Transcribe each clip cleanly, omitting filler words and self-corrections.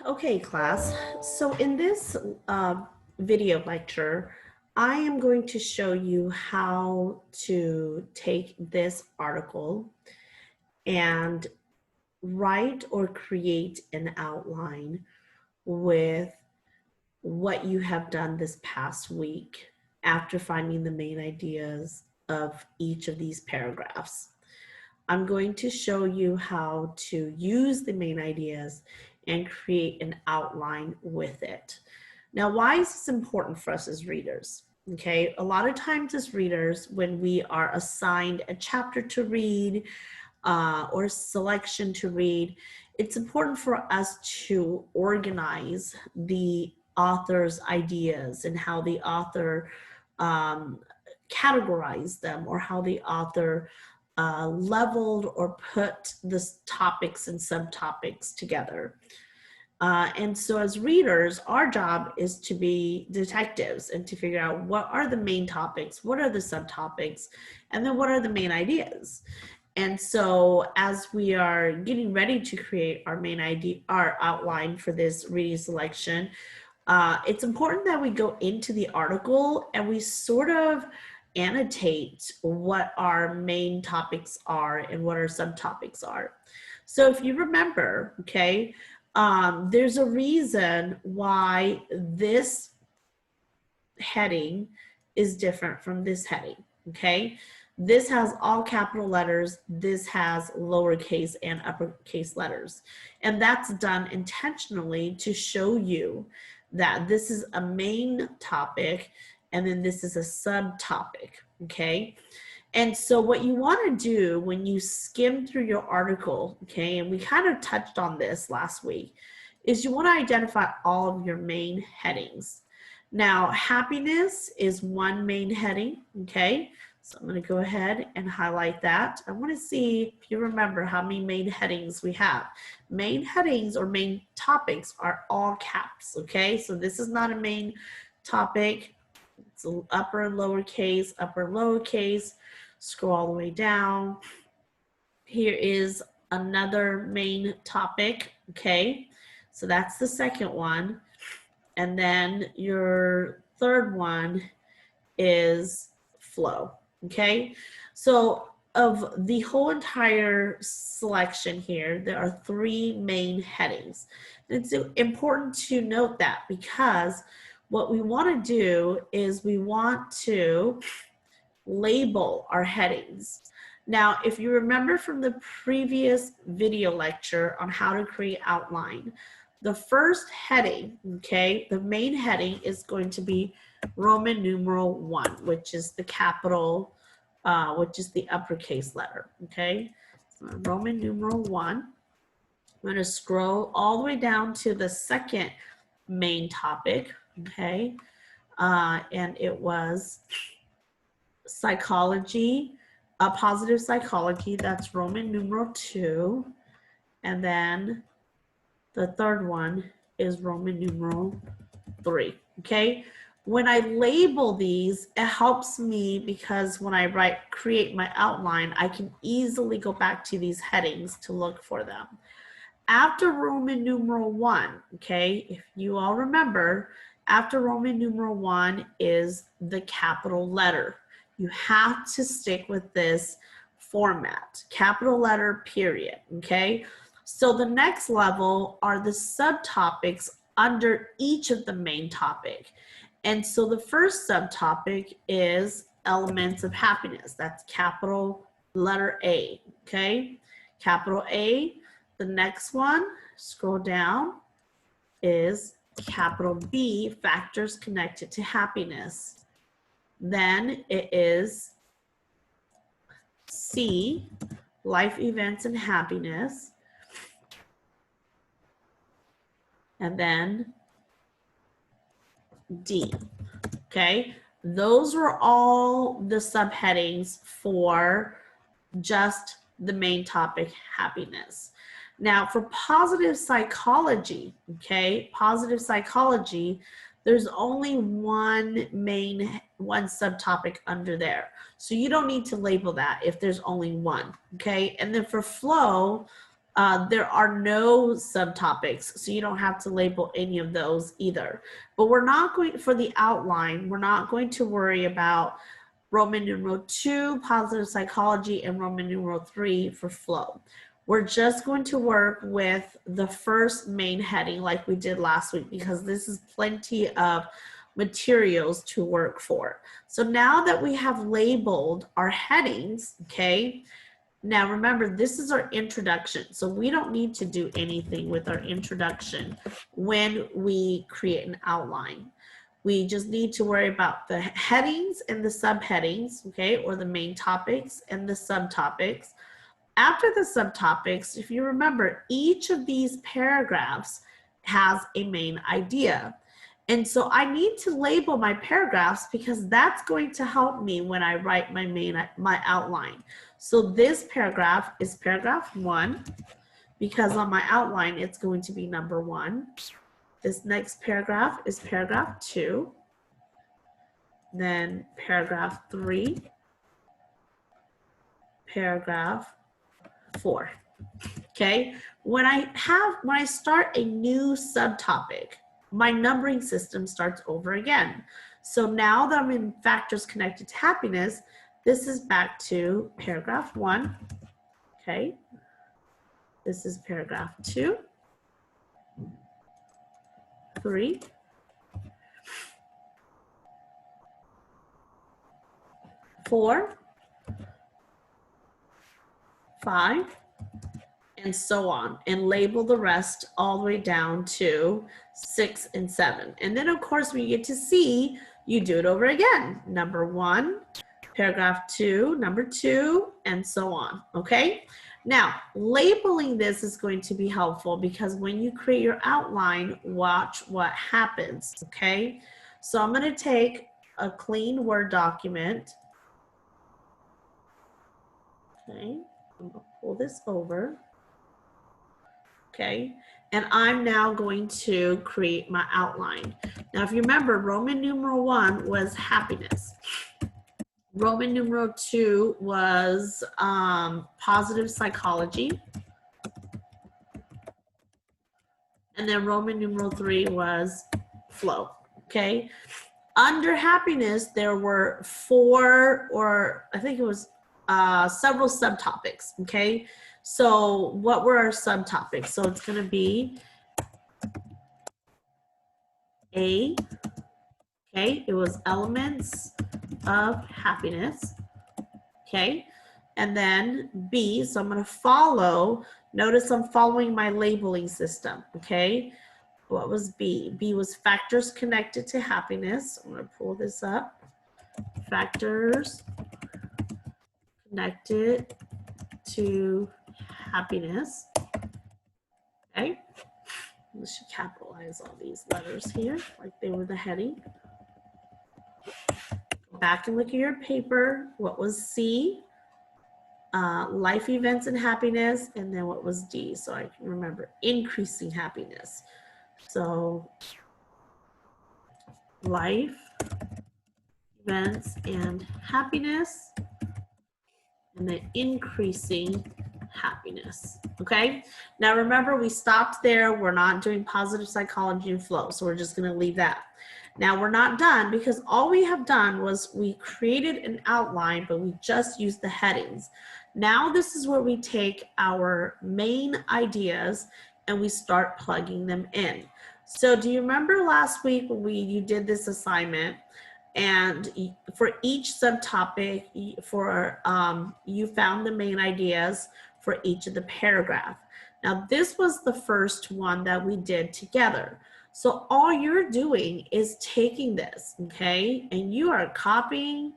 Okay, class. So in this video lecture, I am going to show you how to take this article and write or create an outline with what you have done this past week after finding the main ideas of each of these paragraphs. I'm going to show you how to use the main ideas and create an outline with it. Now, why is this important for us as readers? Okay, a lot of times as readers, when we are assigned a chapter to read or a selection to read, it's important for us to organize the author's ideas and how the author categorized them, or how the author leveled or put the topics and subtopics together. And so as readers, our job is to be detectives and to figure out what are the main topics, what are the subtopics, and then what are the main ideas. And so as we are getting ready to create our main idea, our outline for this reading selection, it's important that we go into the article and we sort of annotate what our main topics are and what our subtopics are. So if you remember, okay, there's a reason why this heading is different from this heading, okay? This has all capital letters, this has lowercase and uppercase letters. And that's done intentionally to show you that this is a main topic and then this is a subtopic, okay? And so what you want to do when you skim through your article, okay, and we kind of touched on this last week, is you want to identify all of your main headings. Now, happiness is one main heading, okay? So I'm going to go ahead and highlight that. I want to see if you remember how many main headings we have. Main headings or main topics are all caps, okay? So this is not a main topic. It's upper and lowercase, upper and lowercase. Scroll all the way down. Here is another main topic, okay? So that's the second one. And then your third one is flow, okay? So of the whole entire selection here, there are three main headings. And it's important to note that because what we want to do is we want to label our headings. Now, if you remember from the previous video lecture on how to create outline, the first heading, okay, the main heading is going to be Roman numeral 1, which is the capital, which is the uppercase letter, okay? So Roman numeral 1. I'm going to scroll all the way down to the second main topic, okay? And it was psychology, positive psychology, that's Roman numeral 2. And then the third one is Roman numeral 3, okay? When I label these, it helps me because when I create my outline, I can easily go back to these headings to look for them. After Roman numeral 1, okay, if you all remember, after Roman numeral 1 is the capital letter. You have to stick with this format, capital letter, period, okay? So the next level are the subtopics under each of the main topic. And so the first subtopic is elements of happiness. That's capital letter A, okay? Capital A. The next one, scroll down, is capital B, factors connected to happiness. Then it is C, life events and happiness. And then D, okay? Those were all the subheadings for just the main topic, happiness. Now for positive psychology, okay, positive psychology, there's only one subtopic under there. So you don't need to label that if there's only one, okay? And then for flow, There are no subtopics, so you don't have to label any of those either. But we're not going, for the outline, we're not going to worry about Roman numeral 2, positive psychology, and Roman numeral 3 for flow. We're just going to work with the first main heading like we did last week, because this is plenty of materials to work for. So now that we have labeled our headings, okay, now remember, this is our introduction, so we don't need to do anything with our introduction when we create an outline. We just need to worry about the headings and the subheadings, okay, or the main topics and the subtopics. After the subtopics, if you remember, each of these paragraphs has a main idea. And so I need to label my paragraphs because that's going to help me when I write my outline. So this paragraph is paragraph 1, because on my outline, it's going to be number 1. This next paragraph is paragraph 2, then paragraph 3, paragraph 4. Okay, when I start a new subtopic, my numbering system starts over again. So now that I'm in factors connected to happiness, this is back to paragraph 1. Okay, this is paragraph 2, 3, 4, 5, and so on, and label the rest all the way down to 6 and 7. And then of course when you get to C, you do it over again. Number 1, paragraph 2, number 2, and so on, okay? Now, labeling this is going to be helpful because when you create your outline, watch what happens, okay? So I'm gonna take a clean Word document, okay? I'm gonna pull this over. Okay, and I'm now going to create my outline. Now, if you remember, Roman numeral 1 was happiness. Roman numeral 2 was positive psychology. And then Roman numeral 3 was flow, okay? Under happiness, there were 4, or I think it was several subtopics, okay? So what were our subtopics? So it's gonna be A, okay? It was elements of happiness, okay? And then B, so I'm gonna follow, notice I'm following my labeling system, okay? What was B? B was factors connected to happiness. I'm gonna pull this up. Factors connected to happiness, okay? We should capitalize all these letters here like they were the heading. Go back and look at your paper. What was C? Life events and happiness. And then what was D? So I can remember increasing happiness. So life events and happiness, and then increasing happiness, okay? Now remember, we stopped there. We're not doing positive psychology and flow, so we're just gonna leave that. Now we're not done because all we have done was we created an outline, but we just used the headings. Now this is where we take our main ideas and we start plugging them in. So do you remember last week when you did this assignment, and for each subtopic, you found the main ideas for each of the paragraph. Now this was the first one that we did together. So all you're doing is taking this, okay, and you are copying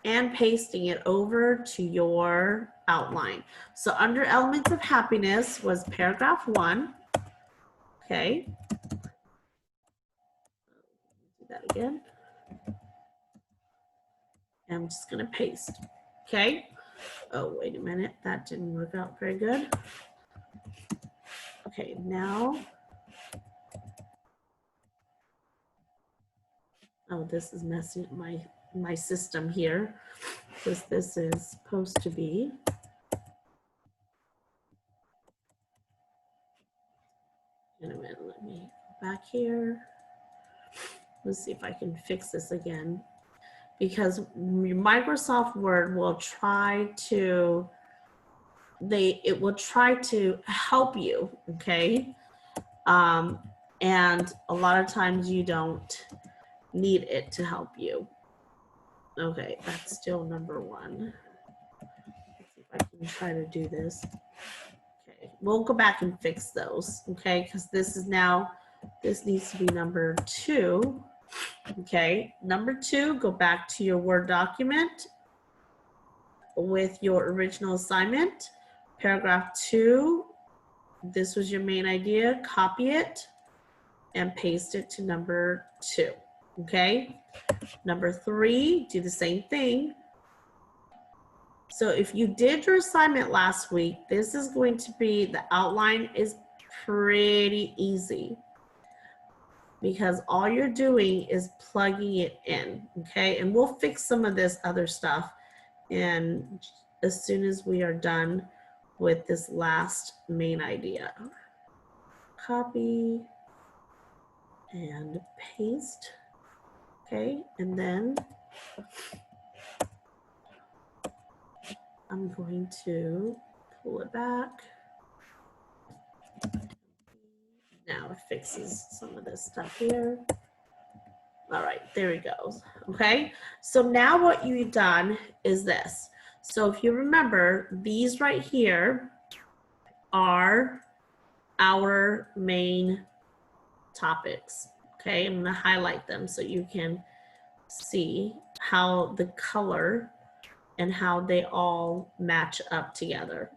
and pasting it over to your outline. So under elements of happiness was paragraph 1, okay. Do that again. I'm just gonna paste, okay? Oh, wait a minute, that didn't work out very good. Okay, now, oh, this is messing up my system here, because this is supposed to be back here. Let's see if I can fix this again, because Microsoft Word will try to, it will try to help you, okay? And a lot of times you don't need it to help you. Okay, that's still number 1. Let's see if I can try to do this. Okay, we'll go back and fix those, okay? Because this needs to be number 2. Okay, number 2, go back to your Word document with your original assignment. Paragraph 2, this was your main idea, copy it and paste it to number 2, okay? Number 3, do the same thing. So if you did your assignment last week, this is going to be, the outline is pretty easy, because all you're doing is plugging it in, okay? And we'll fix some of this other stuff, and as soon as we are done with this last main idea. Copy and paste, okay? And then I'm going to pull it back. Now it fixes some of this stuff here. All right, there it goes. Okay, so now what you've done is this. So if you remember, these right here are our main topics. Okay, I'm gonna highlight them so you can see how the color and how they all match up together.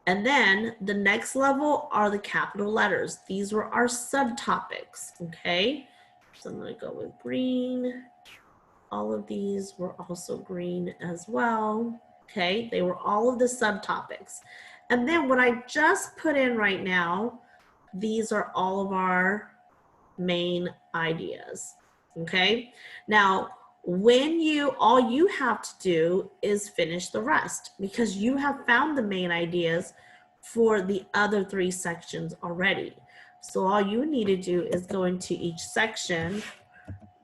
And then the next level are the capital letters. These were our subtopics, okay? So I'm gonna go with green. All of these were also green as well, okay? They were all of the subtopics. And then what I just put in right now, these are all of our main ideas, okay? Now, all you have to do is finish the rest, because you have found the main ideas for the other 3 sections already. So all you need to do is go into each section,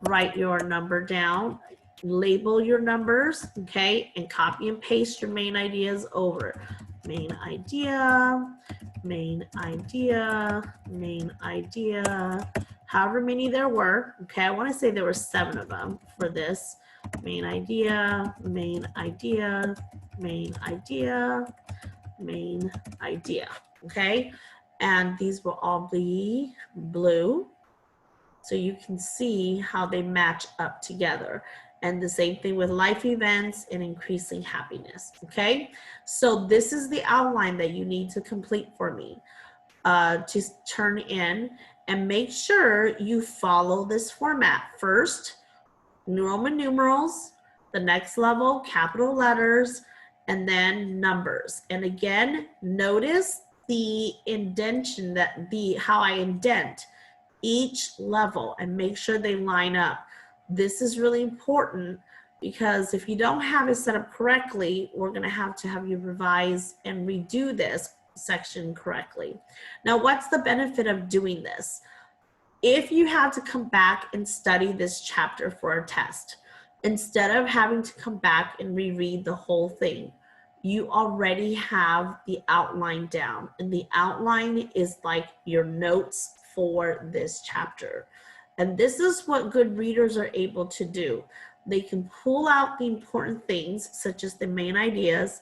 write your number down, label your numbers, okay, and copy and paste your main ideas over. Main idea, main idea, main idea, however many there were, okay? I want to say there were 7 of them for this. Main idea, main idea, main idea, main idea, okay? And these will all be blue, so you can see how they match up together. And the same thing with life events and increasing happiness, okay? So this is the outline that you need to complete for me to turn in, and make sure you follow this format. First, Roman numerals, the next level, capital letters, and then numbers. And again, notice the indentation, how I indent each level, and make sure they line up. This is really important, because if you don't have it set up correctly, we're going to have you revise and redo this section correctly. Now, what's the benefit of doing this? If you have to come back and study this chapter for a test, instead of having to come back and reread the whole thing, you already have the outline down, and the outline is like your notes for this chapter. And this is what good readers are able to do. They can pull out the important things, such as the main ideas,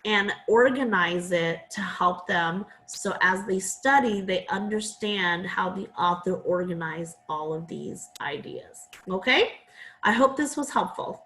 and organize it to help them, so as they study, they understand how the author organized all of these ideas. Okay? I hope this was helpful.